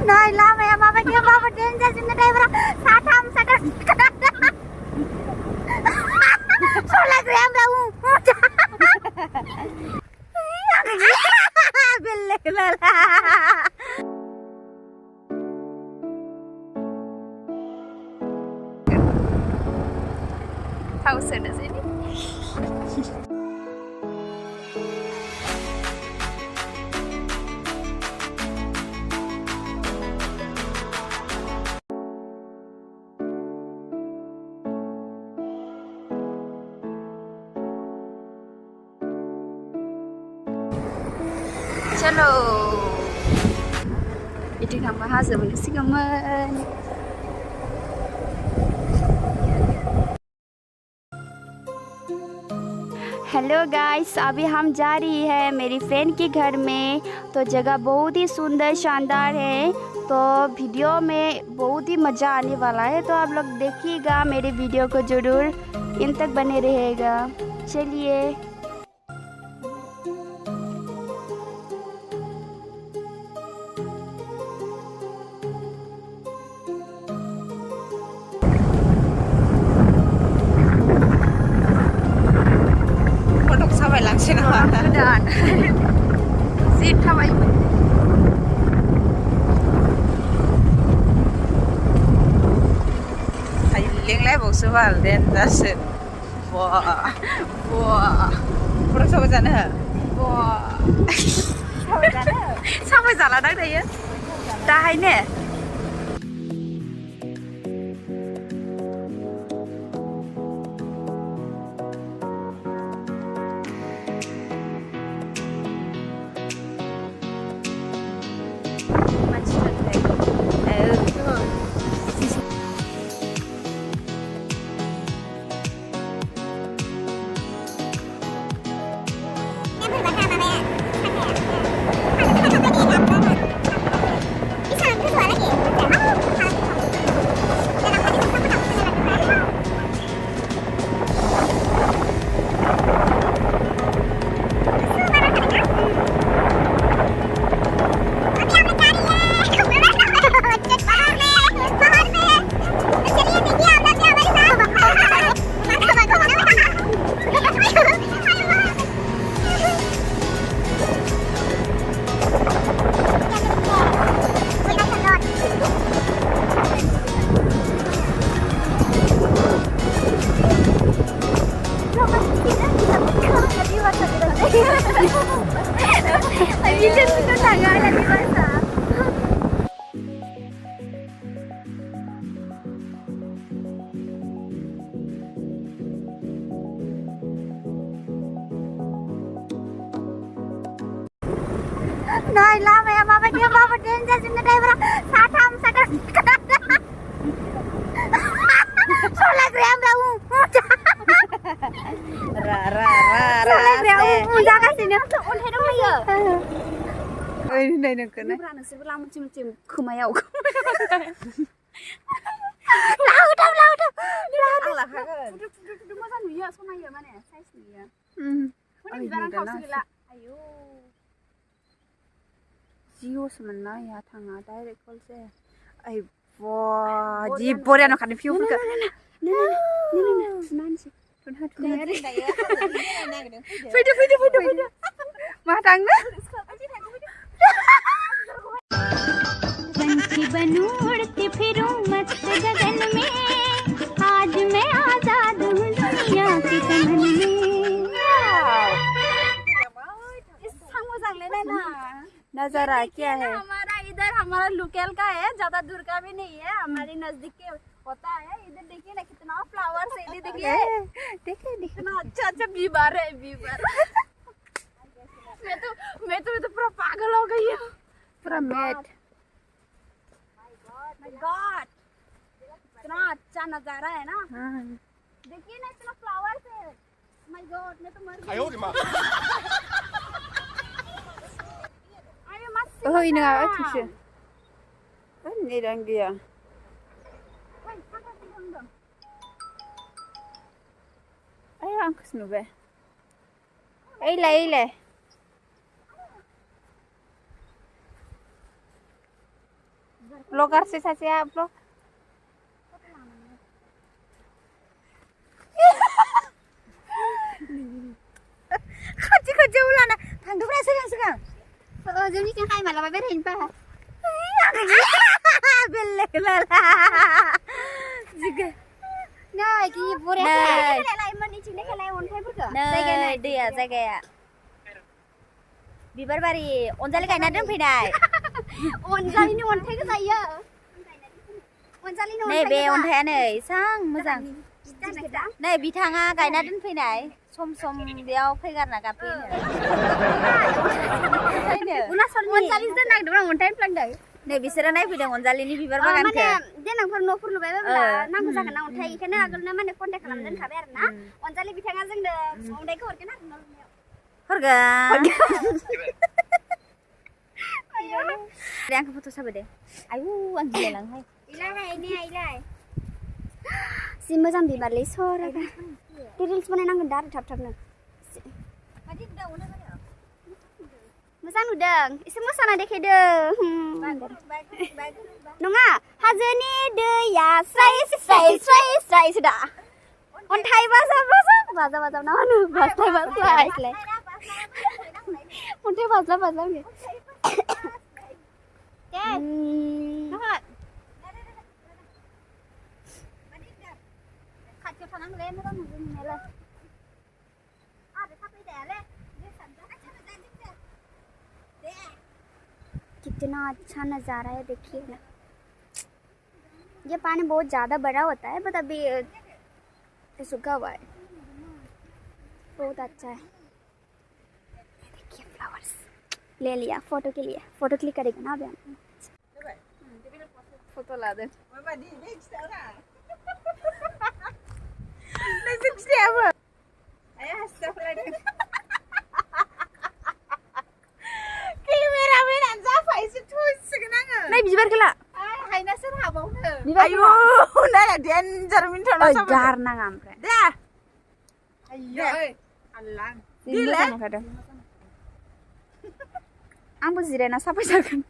Nói la mẹ mama dia mama danger sini driver satam sakar. Soalnya gue yang tahu. Belle lala. Tahu sana sini. Chalo, itu nama hasil sih kaman. Hello guys, अभी हम जा रही है मेरी friend के घर में। तो जगह बहुत ही सुंदर शानदार है, तो वीडियो में बहुत ही मज़ा आने वाला है। तो आप लोग देखिएगा, मेरे वीडियो को ज़रूर इन तक बने रहेगा। चलिए dan sit thawai hay leng lai bok sewal den dasen wah pura sampai sana wah sampai sana dak dai ya dah hai ne Nói la mẹ mama dia mama danger sini driver satam sakar. Soalnya gue yang tahu. Soalnya gue yang jaga sini. On head on ya. Đây nè cái này. Ra nó sẽ làm chim khumayau. Lao đâu. Lao là khác rồi. Đúng masa nuya, số này giờ mà nè, size nuya. Ini barang kau segala. Ayo. Jiwa sebenarnya ya tangga direct call saya. Ay, wah, jiwa dia nak ada view juga. Nah, senang sih. Video. Mah tangga. पंछी बनूं उड़ती फिरूं मस्त गगन में आज मैं आजाद हूँ दुनिया के चमन में नजारा क्या है हमारा इधर हमारा लोकल का है ज्यादा दूर का भी नहीं है हमारे नजदीक के होता है इधर देखिए ना कितना फ्लावर्स है इधर देखिए कितना अच्छा बीबार है मैं तो पूरा पागल हो गई हूँ पूरा मैट माय गॉड इतना अच्छा नजारा है ना देखिए ना इतना फ्लावर्स है माय गॉड मैं तो मर गई Oh ini nggak ada sih. Ini dan dia. Ayo angkat nube. Ile. Vlogarसो सासेया vlog. खाथियाव लाना थांदोब्रा सिगां जोंनिथिं हाय मालाबा बेरायनोबा बेलेग लाला नै कि बरिया लायमोन इथिंनो खेलाय अन्थाइफोरखौ नै जायगाया बिबार बारि अनजालि गायना दोनफैनाय अनजालिनि अन्थाइखौ जायो अनजालिनि नै बे अन्थाइयानो एसां मोजां नै बिथाङा गायना दोनफैनाय सम बेयाव फैगारना गाबफैनो अनजालि दोननांदों अन्थाइ फ्लांदों नै बिसोरो नायफैदों अनजालिनि बिबार बागानखौ माने देनांफोर न'फोर लुबाय बायब्ला नांगौ जागोन ना अन्थाइ इखायनो आगोलनो माने कन्टेक्ट खालामना दोनखाबाय आरो ना अनजालि बिथाङा जोंनो अन्थाइखौ हरगोन आरो न' हरगोन आंखौ फट' साबो दे आयु आं गिलायलाङोहाय इलाय जि मोजां बिबारलै सराबा रिल्स बानायनांगोन दा आरो थाब-थाबनो मोजां नुदों एसे मोसाना देखायदों नङा हाजोनि दैया स्राय स्रायसो दा अन्थाइ बाजा ना होनो बास्लाय अन्थाइ बाज्ला दे खाथियाव थानांगौलै मोजां नुदों नुनायालाय कितना अच्छा नज़ारा है देखिए ना ये पानी बहुत ज़्यादा बड़ा होता है बट अभी सूखा हुआ है बहुत अच्छा है देखिए फ्लावर्स ले लिया फोटो के लिए फोटो क्लिक करेगा ना अभी फोटो ला दे नै बिबारखौ ला हायनासो हाबावनो आयु नाया डेन्जार मिन्थावना साबो गार नाङा ओमफ्राय दे आयौ आल्लाह दिले आंबो जिरायना साफाय जागोन